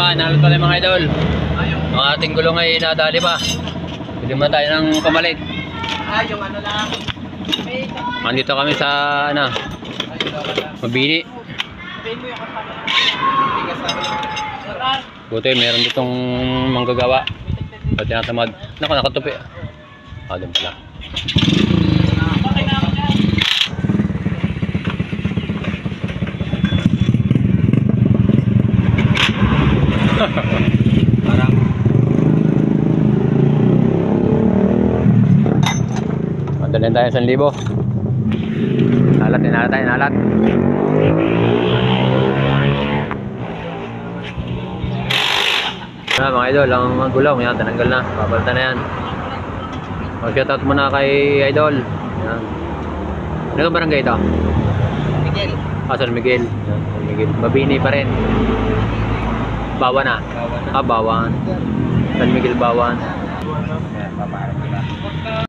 pa, nakalot pa rin mga idol. Ang ating gulong ay nadali pa. Pwede mo tayo ng pamalit. Yung ano lang. Andito kami sa ano, Mabini. Buti meron ditong manggagawa. At tinatamad. Naku, nakatupi. Doon pala. Parang Madalhin tayo 1,000. Inalat tayo, inalat. Mga idol, ang gulong yan, tinanggal na, papalitan na yan. Mag-shoutout muna kay idol. Yan. Ano ka barangay ito? Miguel. San Miguel. Yan, San Miguel. Mabini pa rin. Bawan na. Bawan. San Miguel, Bawan. Paparang nila.